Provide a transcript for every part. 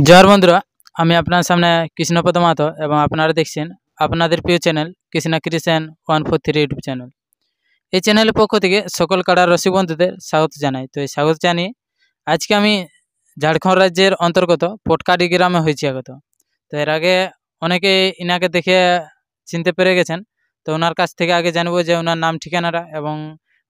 জোহার বন্ধুরা, আমি আপনার সামনে কৃষ্ণপদ মাহাতো এবং আপনারা দেখছেন আপনাদের প্রিয় channel Krishna creation 143 YouTube channel. এই চ্যানেলের পক্ষ থেকে সকল কাড়ার রসিক বন্ধুদের স্বাগত জানাই। তো এই স্বাগত জানিয়ে আজকে আমি ঝাড়খণ্ড রাজ্যের অন্তর্গত পটকাডি গ্রামে হয়েছি আগত। তো এর আগে অনেকে ইনাকে দেখে চিনতে পেরে গেছেন। তো ওনার কাছ থেকে আগে জানবো যে ওনার নাম ঠিকানাটা, এবং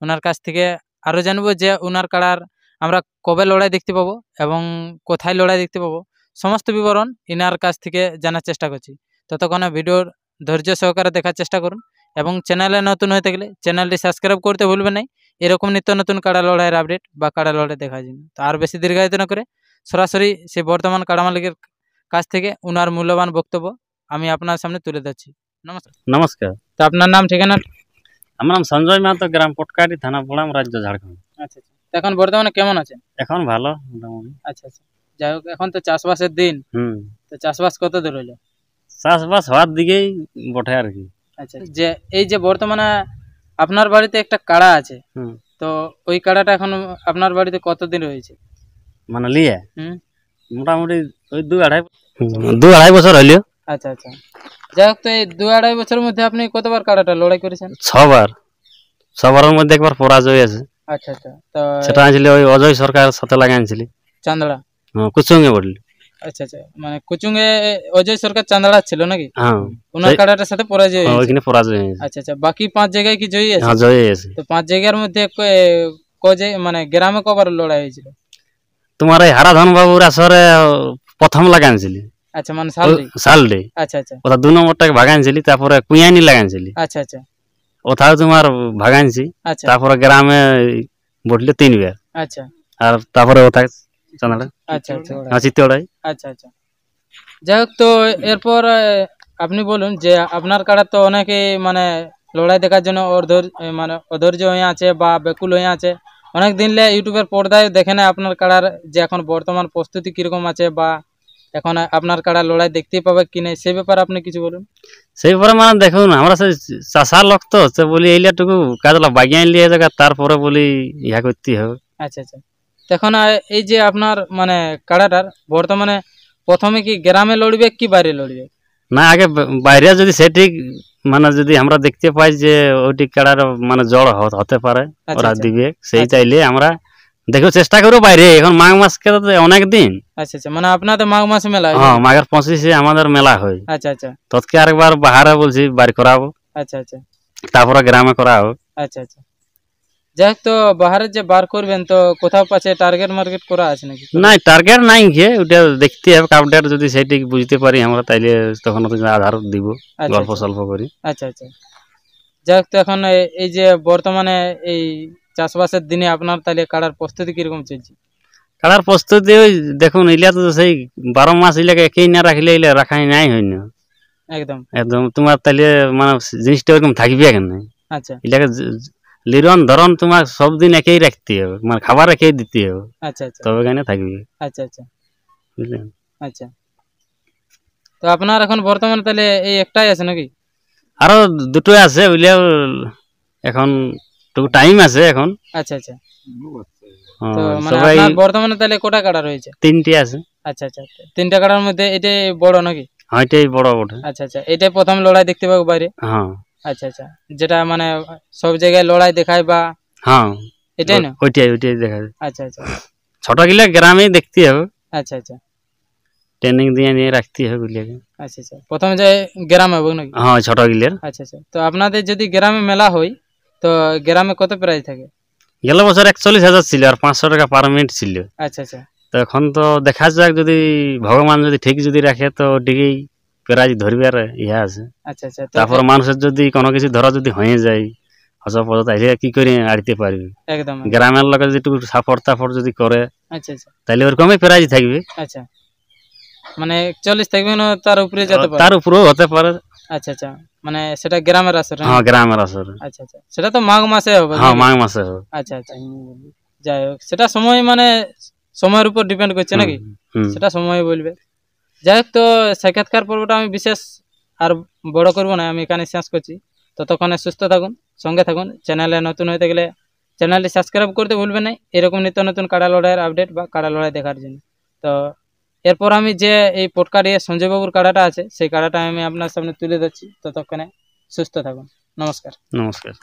ওনার কাছ থেকে আরও জানবো যে ওনার কাড়ার আমরা কবে লড়াই দেখতে পাবো এবং কোথায় লড়াই দেখতে পাবো, সমস্ত বিবরণ ইনার কাছ থেকে জানার চেষ্টা করছি। ততক্ষণে ভিডিওর ধৈর্য সহকারে দেখার চেষ্টা করুন এবং চ্যানেলে নতুন হয়ে থাকলে চ্যানেলটি সাবস্ক্রাইব করতে ভুলবেন না এরকম নিত্য নতুন কাড়া লড়াইয়ের আপডেট বা কাড়া লড়াই দেখার জন্য। তো আর বেশি দীর্ঘায়িত না করে সরাসরি সে বর্তমান কাড়া মালিকের কাছ থেকে ওনার মূল্যবান বক্তব্য আমি আপনার সামনে তুলে ধরছি। নমস্কার। নমস্কার। তো আপনার নাম ঠিকানা? আমার নাম সঞ্জয় মাহাতো, গ্রাম পটকারি, থানা বড়াম, রাজ্য ঝাড়খণ্ড। আচ্ছা আচ্ছা। তো এখন বর্তমানে কেমন আছেন? এখন ভালো মোটামুটি। আচ্ছা আচ্ছা। যাই হোক, এখন তো চাষবাসের দিন। তো চাষবাস কত দূর হইলো? চাষবাস হওয়ার দিকেই বটে আর কি। আচ্ছা, যে এই যে বর্তমানে আপনার বাড়িতে একটা কাড়া আছে, তো ওই কাড়াটা এখন আপনার বাড়িতে কতদিন রয়েছে? মানে লিয়ে মোটামুটি ওই দু আড়াই বছর হইলো। আচ্ছা আচ্ছা। যাই হোক, তো এই 2-2.5 বছরের মধ্যে আপনি কতবার কাড়াটা লড়াই করেছেন? 6বার। 6বারের মধ্যে একবার পরাজয় আছে। আচ্ছা আচ্ছা। তো সেটা আনছিল ওই অজয় সরকার সাথে লাগাইছিলি চান্দড়া। কুচুঙ্গে বললি। আচ্ছা আচ্ছা, মানে কুচুঙ্গে অজয় সরকার চান্দড়া ছিল নাকি? হ্যাঁ, ওনার কাড়াটার সাথে পরাজয় হয়েছে। ওইখানে পরাজয় হয়েছে। আচ্ছা আচ্ছা। বাকি 5 জায়গায় কি জয়ী আছে? হ্যাঁ, জয়ী আছে। তো 5 জায়গার মধ্যে মানে গ্রামে কবার লড়াই হয়েছিল? তোমার এই হারাধন বাবুর আসরে প্রথম লাগাইছিলি। আচ্ছা, মানে সালডে। আচ্ছা আচ্ছা। ওটা 2 নম্বরটাকে ভাগাইছিলি, তারপরে কুইয়ানি লাগাইছিলি। আচ্ছা আচ্ছা। ওটাও তোমার ভাগাইছি। তারপরে গ্রামে বটলে 3বার। আচ্ছা। আর তারপরে ওটা চাঁদাটা। আচ্ছা আচ্ছা। চিত্তড়াই। আচ্ছা আচ্ছা। যাই হোক, তো এরপর আপনি বলুন যে আপনার কাড়া তো অনেকে মানে লড়াই দেখার জন্য মানে অধৈর্য হয়ে আছে বা বেকুল হয়ে আছে। অনেক দিনলে ইউটিউবের পর্দায় দেখে না আপনার কাড়ার যে এখন বর্তমান প্রস্তুতি কিরকম আছে, বা এখন আপনার কাড়া লড়াই দেখতেই পাবে কি না, সেই ব্যাপারে আপনি কিছু বলুন। সেই ব্যাপারে মানে দেখুন, আমরা সেই চাষার লোক তো বলি এইলাটুকু কাজলা বাগিয়ে নিয়ে যাবে, তারপরে বলি ইহা করতে হবে। আচ্ছা আচ্ছা। এখন এই যে আপনার মানে কাড়াটার বর্তমানে প্রথমে কি গ্রামে লড়বে কি বাইরে লড়বে? না, আগে বাইরে যদি সেটি মানে যদি আমরা দেখতে পাই যে ওইটি কাড়ার মানে জড় হতে পারে, ওরা দিবে, সেই চাইলে আমরা দেখো চেষ্টা করবো বাইরে। এখন মাঘ মাসকে তো অনেক দিন। আচ্ছা আচ্ছা, মানে আপনাদের মাঘ মাসে মেলা হয়? হ্যাঁ, মাঘের 25-এ আমাদের মেলা হয়। আচ্ছা আচ্ছা। তৎকে আরেকবার বাহারে বলছি বাড়ি করাবো। আচ্ছা আচ্ছা। তারপরে গ্রামে করাবো। আচ্ছা আচ্ছা। যাই হোক, তো বাহারে যে বার করবেন তো কোথাও পাচ্ছে টার্গেট মার্কেট করা আছে নাকি? না, টার্গেট নাই, গিয়ে ওটা দেখতে হবে কাউন্টার, যদি সেটি বুঝতে পারি আমরা তাইলে তখন আধার দিব, গল্প সল্প করি। আচ্ছা আচ্ছা। যাই হোক, তো এখন এই যে বর্তমানে এই চাষবাসের দিনে আপনার তাহলে কাড়ার প্রস্তুতি কিরকম চলছে? কাড়ার প্রস্তুতি ওই দেখুন, ইলা তো সেই 12 মাস ইলাকে একেই না রাখলে ইলা রাখাই নাই হয় না। একদম একদম তোমার তাইলে মানে জিনিসটা ওরকম থাকবে কেন? আচ্ছা। ইলাকে লিরন ধরন তোমার সব দিন একেই রাখতে হবে, মানে খাবার একেই দিতে হবে। আচ্ছা আচ্ছা। তবে কেন থাকবে। আচ্ছা আচ্ছা, বুঝলেন? আচ্ছা। তো আপনার এখন বর্তমানে তাহলে এই একটাই আছে নাকি? আরো দুটো আছে, বুঝলেও এখন একটু টাইম আছে এখন। আচ্ছা আচ্ছা। তো মানে আপনার বর্তমানে তাহলে কোটা কাড়া রয়েছে? 3টি আছে। আচ্ছা আচ্ছা। 3টা কাড়ার মধ্যে এটাই বড় নাকি? হ্যাঁ, এটাই বড় বটে। আচ্ছা আচ্ছা। এটাই প্রথম লড়াই দেখতে পাবো বাইরে? হ্যাঁ। আচ্ছা আচ্ছা। যেটা মানে সব জায়গায় লড়াই দেখায় বা? হ্যাঁ, এটাই না? ওইটাই দেখায়। আচ্ছা আচ্ছা। ছোট গিলা গ্রামেই দেখতে হবে। আচ্ছা আচ্ছা। ট্রেনিং দিয়ে নিয়ে রাখতে হবে গুলিয়াকে। আচ্ছা আচ্ছা। প্রথমে যে গ্রামে হবে নাকি? হ্যাঁ, ছোট গিলের। আচ্ছা আচ্ছা। তো আপনাদের যদি গ্রামে মেলা হয় তো গ্রামে কত প্রাইস থাকে? গেল বছর 41,000 ছিল আর 500 টাকা পার মিনিট ছিল। আচ্ছা আচ্ছা। তো এখন তো দেখা যাক, যদি ভগবান যদি ঠিক যদি রাখে তো ওটিকেই প্রাইজ ধরবার ইহা আছে। আচ্ছা আচ্ছা। তারপর মানুষের যদি কোনো কিছু ধরা যদি হয়ে যায় হসপদ, তাইলে কি করে আড়তে পারবে? একদম। গ্রামের লোক যদি একটু সাপোর্ট যদি করে, আচ্ছা আচ্ছা, তাইলে ওরকমই প্রাইজ থাকবে। আচ্ছা, মানে 41 থাকবে না, তার উপরে যেতে পারে? তার উপরেও হতে পারে। আচ্ছা আচ্ছা, মানে সেটা গ্রামের আসর? হ্যাঁ, গ্রামের আসর। আচ্ছা আচ্ছা। সেটা তো মাঘ মাসে হবে? হ্যাঁ, মাঘ মাসে হবে। আচ্ছা আচ্ছা। যাই হোক, সেটা সময় মানে সময়ের উপর ডিপেন্ড করছে নাকি? সেটা সময় বলবে। যাই হোক, তো সাক্ষাৎকার পর্বটা আমি বিশেষ আর বড় করব না, আমি এখানে শেষ করছি। ততক্ষণে সুস্থ থাকুন, সঙ্গে থাকুন। চ্যানেলে নতুন হয়ে থাকলে চ্যানেলটি সাবস্ক্রাইব করতে ভুলবেন না এরকম নিত্য নতুন কাড়া লড়াইয়ের আপডেট বা কাড়া লড়াই দেখার জন্য। তো এরপর আমি যে এই পটকারিয়া সঞ্জয় বাবুর কাড়াটা আছে সেই কাড়াটা আমি আপনার সামনে তুলে দিচ্ছি। ততক্ষণে সুস্থ থাকুন। নমস্কার। নমস্কার।